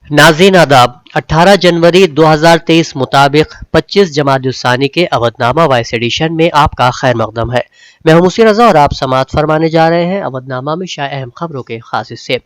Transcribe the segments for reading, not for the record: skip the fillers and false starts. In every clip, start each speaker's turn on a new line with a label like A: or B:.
A: नाज़रीन आदाब। 18 जनवरी 2023 मुताबिक 25 जमात उस्सानी के अवधनामा वॉइस एडिशन में आपका खैर मकदम है। मैं हूं मुसी रजा और आप समाअत फरमाने जा रहे हैं अवधनामा में शाया अहम खबरों के खास हिस्से।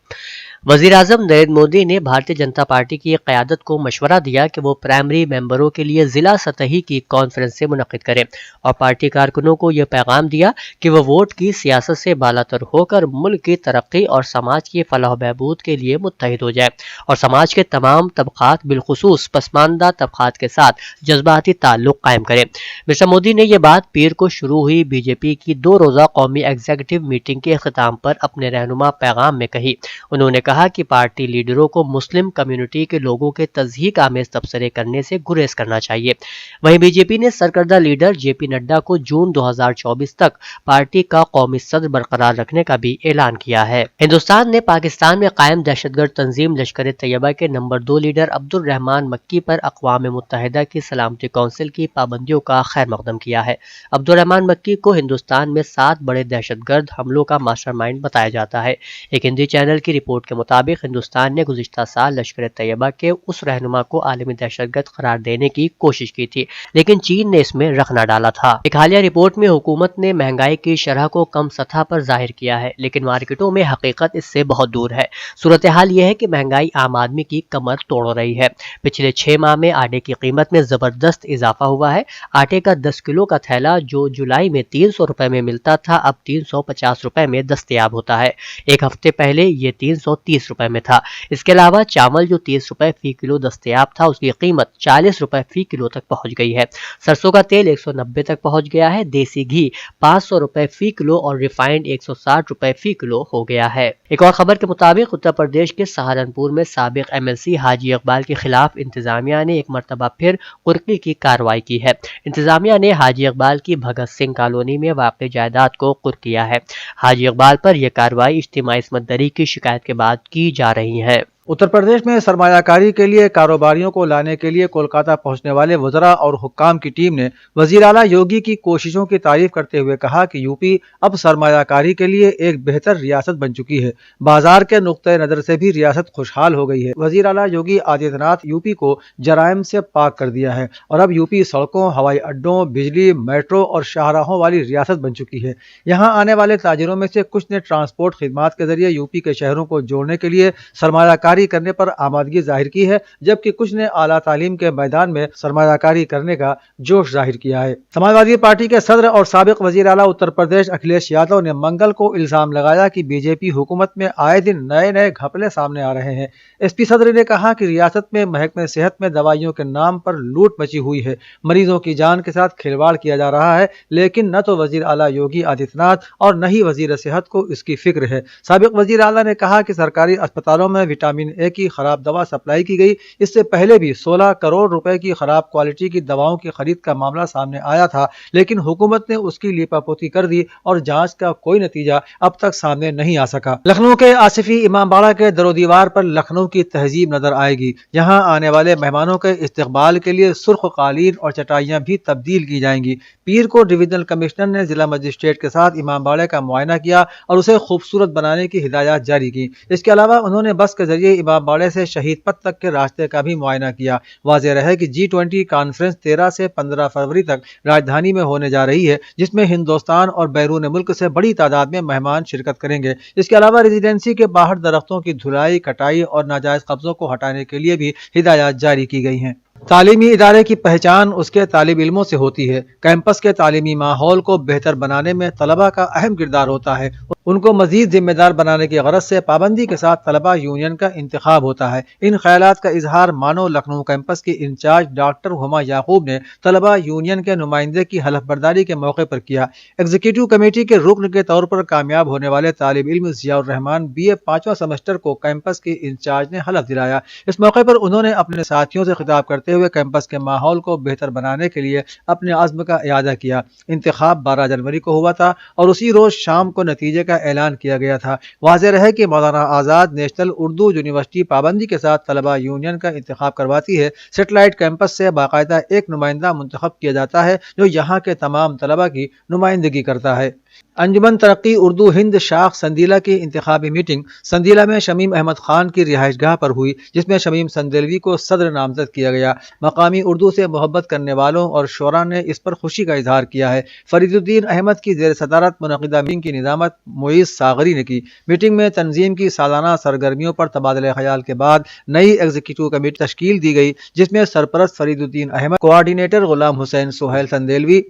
A: वजीर आजम नरेंद्र मोदी ने भारतीय जनता पार्टी की क़यादत को मशवरा दिया कि वो प्राइमरी मेंबरों के लिए ज़िला सतही की कॉन्फ्रेंस से मुनक़िद करें और पार्टी कारकुनों को यह पैगाम दिया कि वह वोट की सियासत से बालातर होकर मुल्क की तरक्की और समाज की फलाह बहबूद के लिए मुत्तहिद हो जाए और समाज के तमाम तबक़ात बिलखुसूस पसमानदा तबक़ात के साथ जज्बाती ताल्लुक़ कायम करें। मिस्टर मोदी ने यह बात पीर को शुरू हुई बीजेपी की 2 रोज़ा कौमी एग्जीक्यूटिव मीटिंग के अख्ताम पर अपने रहनुमा पैगाम में कही। उन्होंने कहा कि पार्टी लीडरों को मुस्लिम कम्युनिटी के लोगों के तज़हीक आमेज तबसरे करने से गुरेज करना चाहिए। वहीं बीजेपी ने सरकर्दा लीडर जेपी नड्डा को जून 2024 तक पार्टी का कौमी सदर बरकरार रखने का भी ऐलान किया है। हिंदुस्तान ने पाकिस्तान में कायम दहशतगर्द तंजीम लश्कर तैयबा के नंबर 2 लीडर अब्दुल रहमान मक्की पर अक़वाम मुत्तहिदा की सलामती कौंसिल की पाबंदियों का खैर मकदम किया है। अब्दुल रहमान मक्की को हिंदुस्तान में 7 बड़े दहशतगर्द हमलों का मास्टरमाइंड बताया जाता है। एक हिंदी चैनल की रिपोर्ट के मुताबिक हिंदुस्तान ने गुज़िश्ता साल लश्कर तैयबा के उस रहनुमा को आलमी दहशतगर्द करार देने की कोशिश की थी, लेकिन चीन ने इसमें रख न डाला था। एक हालिया रिपोर्ट में हुकूमत ने महंगाई की शरह को कम सतह पर जाहिर किया है, लेकिन मार्केटों में हकीकत इससे बहुत दूर है। सूरत हाल यह है कि महंगाई आम आदमी की कमर तोड़ रही है। पिछले 6 माह में आटे की कीमत में जबरदस्त इजाफा हुआ है। आटे का 10 किलो का थैला जो जुलाई में 300 रुपए में मिलता था, अब 350 रुपए में दस्तयाब होता है। एक हफ्ते पहले ये 330 रुपए में था। इसके अलावा चावल जो 30 रुपए फी किलो दस्तयाब था, उसकी कीमत 40 रुपए फी किलो तक पहुंच गई है। सरसों का तेल 190 तक पहुंच गया है। देसी घी 500 रुपए फी किलो और रिफाइंड 160 रुपए फी किलो हो गया है। एक और खबर के मुताबिक उत्तर प्रदेश के सहारनपुर में साबिक MLC हाजी इकबाल के खिलाफ इंतजामिया ने एक मरतबा फिर कुर्की की कार्रवाई की है। इंतजामिया ने हाजी इकबाल की भगत सिंह कॉलोनी में वाक़ई जायदाद को कुर्क किया है। हाजी इकबाल पर यह कार्रवाई इज्तिमाई इस्मत दरी की शिकायत के बाद की जा रही है।
B: उत्तर प्रदेश में सरमायाकारी के लिए कारोबारियों को लाने के लिए कोलकाता पहुंचने वाले वज़रा और हुक्काम की टीम ने वज़ीर आला योगी की कोशिशों की तारीफ करते हुए कहा कि यूपी अब सरमायाकारी के लिए एक बेहतर रियासत बन चुकी है। बाजार के नुक्ते नज़र से भी रियासत खुशहाल हो गई है। वज़ीर आला योगी आदित्यनाथ यूपी को जराइम से पाक कर दिया है और अब यूपी सड़कों, हवाई अड्डों, बिजली, मेट्रो और शाहराहों वाली रियासत बन चुकी है। यहाँ आने वाले ताजिरों में से कुछ ने ट्रांसपोर्ट खिदमात के जरिए यूपी के शहरों को जोड़ने के लिए सरमायाकारी करने पर आमादगी जाहिर की है, जबकि कुछ ने आला तालीम के मैदान में सरमायाकारी करने का जोश जाहिर किया है। समाजवादी पार्टी के सदर और साबिक वजीर आला उत्तर प्रदेश अखिलेश यादव ने मंगल को इल्जाम लगाया कि बीजेपी हुकूमत में आए दिन नए नए घपले सामने आ रहे हैं। एसपी सदर ने कहा कि रियासत में महकमे सेहत में दवाइयों के नाम पर लूट मची हुई है, मरीजों की जान के साथ खिलवाड़ किया जा रहा है, लेकिन न तो वजीर आला योगी आदित्यनाथ और न ही वजीर सेहत को इसकी फिक्र है। साबिक वजीर आला ने कहा कि सरकारी अस्पतालों में विटामिन ए की खराब दवा सप्लाई की गई। इससे पहले भी 16 करोड़ रुपए की खराब क्वालिटी की दवाओं की खरीद का मामला सामने आया था, लेकिन हुकूमत ने उसकी लीपापोती कर दी और जांच का कोई नतीजा अब तक सामने नहीं आ सका। लखनऊ के आसिफी इमामबाड़ा के दरो दीवार पर लखनऊ की तहजीब नजर आएगी। यहाँ आने वाले मेहमानों के इस्तकबाल के लिए सुर्ख कालीन और चटाइयां भी तब्दील की जाएंगी। पीर को डिविजनल कमिश्नर ने जिला मजिस्ट्रेट के साथ इमामबाड़े का मुआयना किया और उसे खूबसूरत बनाने की हिदायत जारी की। इसके अलावा उन्होंने बस के जरिए इमामबाड़े से शहीद पथ तक के रास्ते का भी मुआयना किया। वाज़ेह रहे कि G20 कॉन्फ्रेंस 13 से 15 फरवरी तक राजधानी में होने जा रही है, जिसमें हिंदुस्तान और बैरून मुल्क से बड़ी तादाद में मेहमान शिरकत करेंगे। इसके अलावा रेजिडेंसी के बाहर दरख्तों की धुलाई, कटाई और नाजायज कब्जों को हटाने के लिए भी हिदायत जारी की गई हैं। तालीमी इदारे की पहचान उसके तालिब इल्मों से होती है। कैंपस के तालीमी माहौल को बेहतर बनाने में तलबा का अहम किरदार होता है। उनको मजीद जिम्मेदार बनाने की गरज से पाबंदी के साथ तलबा यूनियन का इंतखाब होता है। इन ख्यालात का इजहार मानो लखनऊ कैंपस की इंचार्ज डॉक्टर हुमा याकूब ने तलबा यूनियन के नुमाइंदे की हलफ बर्दारी के मौके पर किया। एग्जीक्यूटिव कमेटी के रुकन के तौर पर कामयाब होने वाले तालिब इल्म जियाउर रहमान BA 5वां सेमेस्टर को कैंपस की इंचार्ज ने हलफ दिलाया। इस मौके पर उन्होंने अपने साथियों से खिताब करते हुए कैंपस के माहौल को बेहतर बनाने के लिए अपने आज़्म का इरादा किया। इंतखाब 12 जनवरी को हुआ था और उसी रोज शाम को नतीजे کا اعلان کیا گیا تھا۔ واضح رہے کہ مولانا آزاد نیشنل اردو یونیورسٹی پابندی کے ساتھ طلبہ یونین کا انتخاب کرواتی ہے۔ سیٹلائٹ کیمپس سے باقاعدہ ایک نمائندہ منتخب کیا جاتا ہے جو یہاں کے تمام طلبہ کی نمائندگی کرتا ہے۔ انجمن ترقی اردو ہند شاخ سندیلہ کی انتخابی میٹنگ سندیلہ میں شمیم احمد خان کی رہائش گاہ پر ہوئی، جس میں شمیم سندیلوی کو صدر نامزد کیا گیا۔ مقامی اردو سے محبت کرنے والوں اور شعراء نے اس پر خوشی کا اظہار کیا ہے۔ فرید الدین احمد کی زیر صدارت منعقدہ میٹنگ کی نظامت معیز ساغری نے کی۔ میٹنگ میں تنظیم کی سالانہ سرگرمیوں پر تبادلہ خیال کے بعد نئی ایگزیکٹو کمیٹی تشکیل دی گئی، جس میں سرپرست فرید الدین احمد، کوآرڈینیٹر غلام حسین سہیل سندیلوی،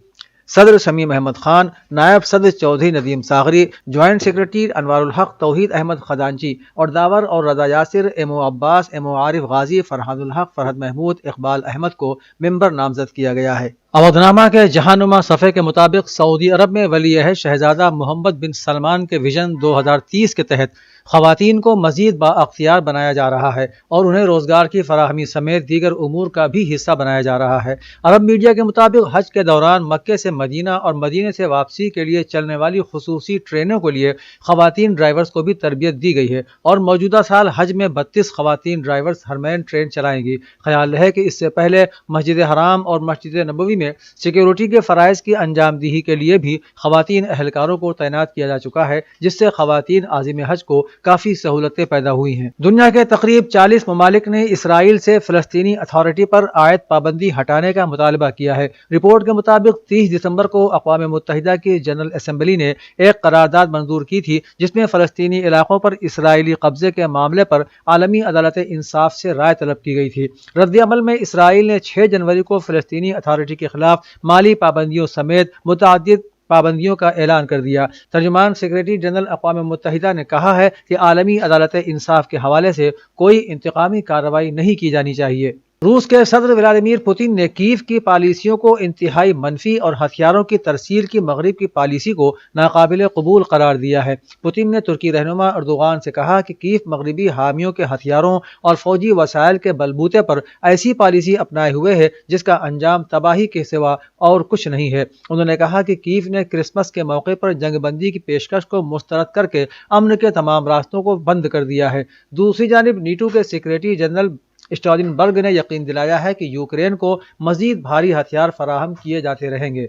B: صدر شمیم احمد خان، نائب صدر چودھری ندیم ساغری، جوائنٹ سیکرٹری انوار الحق، توحید احمد خزانچی اور داور اور رضا یاسر، ایم او عباس، ایم او عارف غازی، فرحان الحق، فرحت محمود، اقبال احمد کو ممبر نامزد کیا گیا ہے۔ اودھنامہ کے جہانما صفحے کے مطابق سعودی عرب میں ولی عہد شہزادہ محمد بن سلمان کے ویژن 2030 کے تحت خواتین کو مزید بااختیار بنایا جا رہا ہے اور انہیں روزگار کی فراہمی سمیت دیگر امور کا بھی حصہ بنایا جا رہا ہے۔ عرب میڈیا کے مطابق حج کے دوران مکے سے مدینہ اور مدینہ سے واپسی کے لیے چلنے والی خصوصی ٹرینوں کے لیے خواتین ڈرائیورز کو بھی تربیت دی گئی ہے اور موجودہ سال حج میں 32 خواتین ڈرائیورز حرمین ٹرین چلائیں گی۔ خیال ہے کہ اس سے پہلے مسجد حرام اور مسجد نبوی میں سیکیورٹی کے فرائض کی انجام دہی کے لیے بھی خواتین اہلکاروں کو تعینات کیا جا چکا ہے، جس سے خواتین عازم حج کو کافی سہولتیں پیدا ہوئی ہیں۔ دنیا کے تقریب 40 ممالک نے اسرائیل سے فلسطینی اتھارٹی پر عائد پابندی ہٹانے کا مطالبہ کیا ہے۔ رپورٹ کے مطابق 30 دسمبر کو اقوام متحدہ کی جنرل اسمبلی نے ایک قرارداد منظور کی تھی، جس میں فلسطینی علاقوں پر اسرائیلی قبضے کے معاملے پر عالمی عدالت انصاف سے رائے طلب کی گئی تھی۔ رد عمل میں اسرائیل نے 6 جنوری کو فلسطینی اتھارٹی کے خلاف مالی پابندیوں سمیت متعدد پابندیوں کا اعلان کر دیا۔ ترجمان سیکریٹری جنرل اقوام متحدہ نے کہا ہے کہ عالمی عدالت انصاف کے حوالے سے کوئی انتقامی کارروائی نہیں کی جانی چاہیے۔ روس کے صدر ولادیمیر پوتن نے کیف کی پالیسیوں کو انتہائی منفی اور ہتھیاروں کی ترسیل کی مغرب کی پالیسی کو ناقابل قبول قرار دیا ہے۔ پوتن نے ترکی رہنما اردوغان سے کہا کہ کیف مغربی حامیوں کے ہتھیاروں اور فوجی وسائل کے بلبوتے پر ایسی پالیسی اپنائے ہوئے ہے جس کا انجام تباہی کے سوا اور کچھ نہیں ہے۔ انہوں نے کہا کہ کیف نے کرسمس کے موقع پر جنگ بندی کی پیشکش کو مسترد کر کے امن کے تمام راستوں کو بند کر دیا ہے۔ دوسری جانب نیٹو کے سیکریٹری جنرل اسٹالنبرگ نے یقین دلایا ہے کہ یوکرین کو مزید بھاری ہتھیار فراہم کیے جاتے رہیں گے۔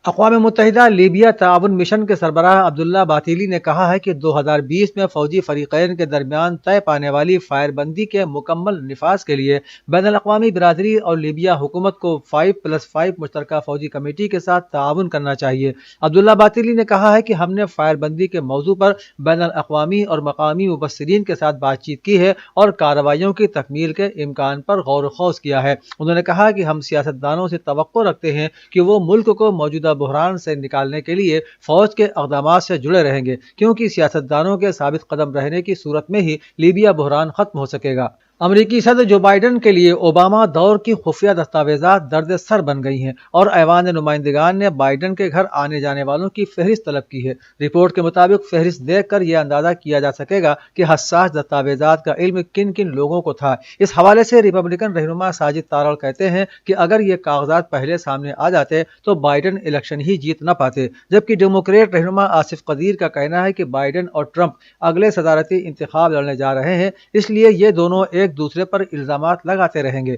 B: اقوام متحدہ لیبیا تعاون مشن کے سربراہ عبداللہ باطیلی نے کہا ہے کہ 2020 میں فوجی فریقین کے درمیان طے پانے والی فائر بندی کے مکمل نفاذ کے لیے بین الاقوامی برادری اور لیبیا حکومت کو 5+5 مشترکہ فوجی کمیٹی کے ساتھ تعاون کرنا چاہیے۔ عبداللہ باطیلی نے کہا ہے کہ ہم نے فائر بندی کے موضوع پر بین الاقوامی اور مقامی مبصرین کے ساتھ بات چیت کی ہے اور کارروائیوں کی تکمیل کے امکان پر غور و خوض کیا ہے۔ انہوں نے کہا کہ ہم سیاستدانوں سے توقع رکھتے ہیں کہ وہ ملک کو موجودہ بحران سے نکالنے کے لیے فوج کے اقدامات سے جڑے رہیں گے، کیونکہ سیاستدانوں کے ثابت قدم رہنے کی صورت میں ہی لیبیا بحران ختم ہو سکے گا۔ امریکی صدر جو بائیڈن کے لیے اوباما دور کی خفیہ دستاویزات درد سر بن گئی ہیں اور ایوان نمائندگان نے بائیڈن کے گھر آنے جانے والوں کی فہرست طلب کی ہے۔ رپورٹ کے مطابق فہرست دیکھ کر یہ اندازہ کیا جا سکے گا کہ حساس دستاویزات کا علم کن کن لوگوں کو تھا۔ اس حوالے سے ریپبلکن رہنما ساجد تارڑ کہتے ہیں کہ اگر یہ کاغذات پہلے سامنے آ جاتے تو بائیڈن الیکشن ہی جیت نہ پاتے، جبکہ ڈیموکریٹ رہنما آصف قدیر کا کہنا ہے کہ بائیڈن اور ٹرمپ اگلے صدارتی انتخاب لڑنے جا رہے ہیں، اس لیے یہ دونوں ایک دوسرے پر الزامات لگاتے رہیں گے۔